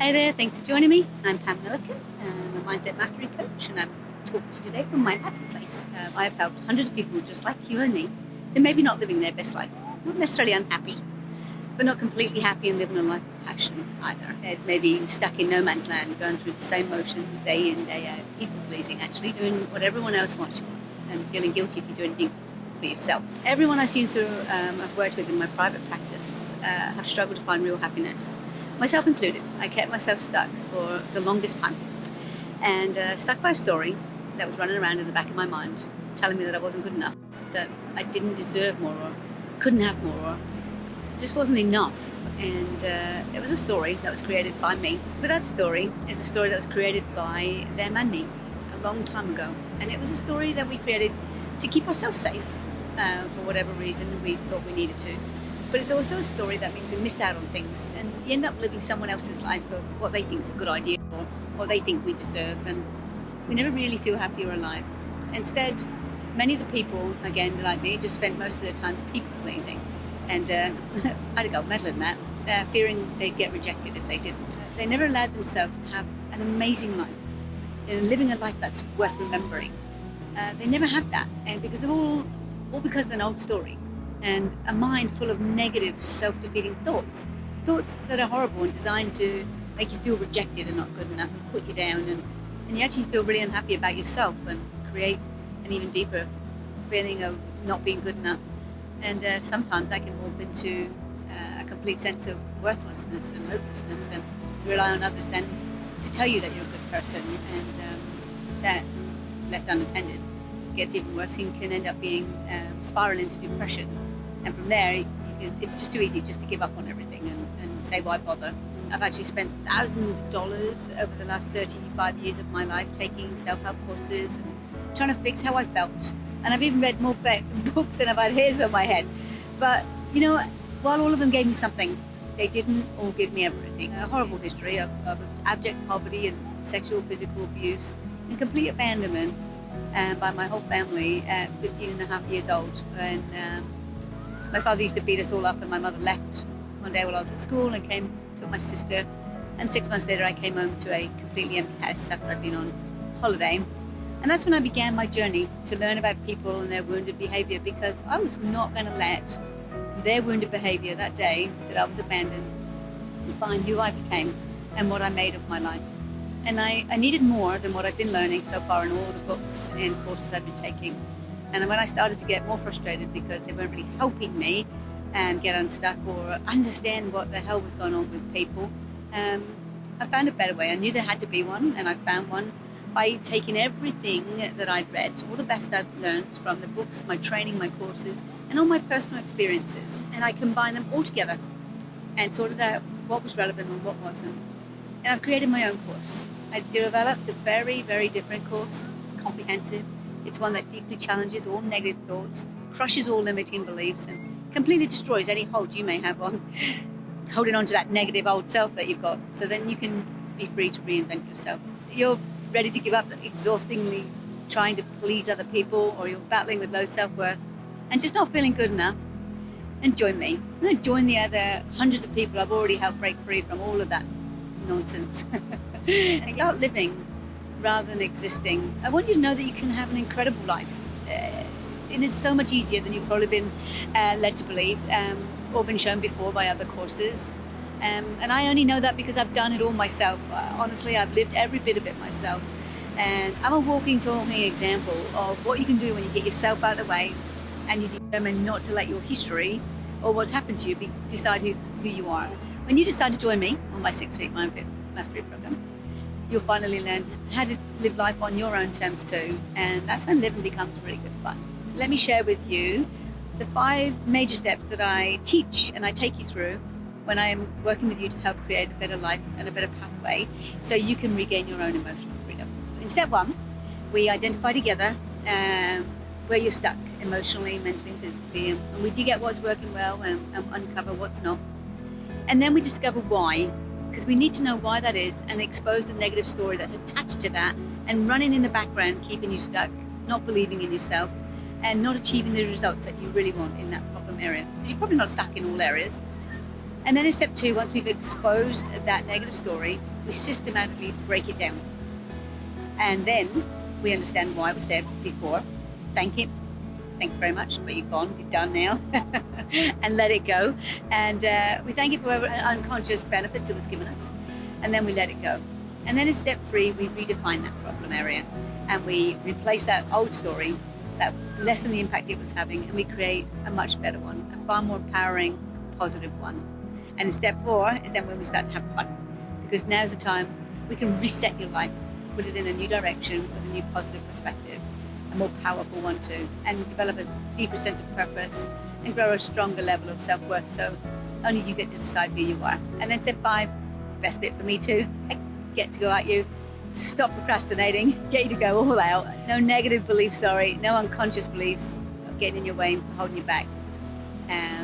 Hey there, thanks for joining me. I'm PAMELA, I'm a mindset mastery coach, and I'm talking to you today from my happy place. I have helped hundreds of people just like you and me who may be not living their best life, not necessarily unhappy, but not completely happy and living a life of passion either. They're maybe stuck in no man's land, going through the same motions day in, day out, people pleasing, actually doing what everyone else wants you to, and feeling guilty if you do anything for yourself. Everyone I seem to have worked with in my private practice have struggled to find real happiness. Myself included. I kept myself stuck for the longest time, and stuck by a story that was running around in the back of my mind, telling me that I wasn't good enough, that I didn't deserve more, or couldn't have more, or just wasn't enough. And it was a story that was created by me. But that story is a story that was created by them and me a long time ago. And it was a story that we created to keep ourselves safe for whatever reason we thought we needed to. But it's also a story that means we miss out on things, and you end up living someone else's life of what they think is a good idea or what they think we deserve, and we never really feel happy or alive. Instead, many of the people, again, like me, just spent most of their time people-pleasing, and I'd go medal in that, fearing they'd get rejected if they didn't. They never allowed themselves to have an amazing life, living a life that's worth remembering. They never had that, and because of all because of an old story. And a mind full of negative, self-defeating thoughts that are horrible and designed to make you feel rejected and not good enough and put you down, and you actually feel really unhappy about yourself and create an even deeper feeling of not being good enough. And sometimes that can morph into a complete sense of worthlessness and hopelessness, and rely on others then to tell you that you're a good person, and that, left unattended, gets even worse and can end up being spiral into depression. And from there, it's just too easy just to give up on everything and say, why bother? I've actually spent thousands of dollars over the last 35 years of my life taking self-help courses and trying to fix how I felt. And I've even read more books than I've had hairs on my head. But, you know, while all of them gave me something, they didn't all give me everything. A horrible history of abject poverty and sexual, physical abuse and complete abandonment by my whole family at 15 and a half years old. And my father used to beat us all up, and my mother left one day while I was at school and came to my sister. And 6 months later, I came home to a completely empty house after I'd been on holiday. And that's when I began my journey to learn about people and their wounded behaviour, because I was not going to let their wounded behaviour that day that I was abandoned define who I became and what I made of my life. And I needed more than what I'd been learning so far in all the books and courses I'd been taking. And when I started to get more frustrated because they weren't really helping me get unstuck or understand what the hell was going on with people, I found a better way. I knew there had to be one, and I found one by taking everything that I'd read, all the best I've learned from the books, my training, my courses, and all my personal experiences. And I combined them all together and sorted out what was relevant and what wasn't. And I've created my own course. I developed a very, very different course. It's comprehensive. It's one that deeply challenges all negative thoughts, crushes all limiting beliefs, and completely destroys any hold you may have on holding on to that negative old self that you've got. So then you can be free to reinvent yourself. You're ready to give up exhaustingly trying to please other people, or you're battling with low self-worth and just not feeling good enough, and join me. And join the other hundreds of people I've already helped break free from all of that nonsense. And start living rather than existing. I want you to know that you can have an incredible life. And it's so much easier than you've probably been led to believe or been shown before by other courses. And I only know that because I've done it all myself. Honestly, I've lived every bit of it myself. And I'm a walking, talking example of what you can do when you get yourself out of the way and you determine not to let your history or what's happened to you decide who you are. When you decide to join me on my 6-week Mindset Mastery program, you'll finally learn how to live life on your own terms too. And that's when living becomes really good fun. Let me share with you the 5 major steps that I teach and I take you through when I am working with you to help create a better life and a better pathway so you can regain your own emotional freedom. In step 1, we identify together where you're stuck emotionally, mentally, and physically, and we dig out what's working well and uncover what's not. And then we discover why, because we need to know why that is and expose the negative story that's attached to that and running in the background, keeping you stuck, not believing in yourself, and not achieving the results that you really want in that problem area. You're probably not stuck in all areas, And then in step 2, once we've exposed that negative story, we systematically break it down. And then we understand why it was there before. Thank it. Thanks very much, but you're gone, you're done now. And let it go. And we thank it for whatever unconscious benefits it was given us. And then we let it go. And then in step 3, we redefine that problem area. And we replace that old story, that lessen the impact it was having, and we create a much better one, a far more empowering, positive one. And in step 4 is then when we start to have fun. Because now's the time we can reset your life, put it in a new direction with a new positive perspective, a more powerful one too, and develop a deeper sense of purpose and grow a stronger level of self-worth, so only you get to decide who you are. And then step 5, it's the best bit for me too, I get to go at you, stop procrastinating, get you to go all out, no negative beliefs, no unconscious beliefs getting in your way and holding you back.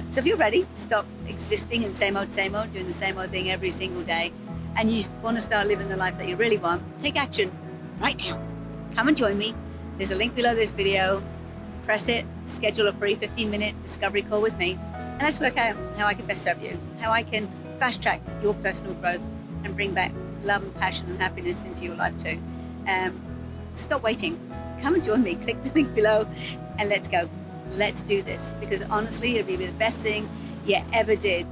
So if you're ready to stop existing in same old, doing the same old thing every single day, and you want to start living the life that you really want, take action right now. Come and join me. There's a link below this video. Press it, schedule a free 15-minute discovery call with me, and let's work out how I can best serve you, how I can fast track your personal growth and bring back love and passion and happiness into your life too. Stop waiting. Come and join me. Click the link below and let's go. Let's do this, because honestly, it'll be the best thing you ever did.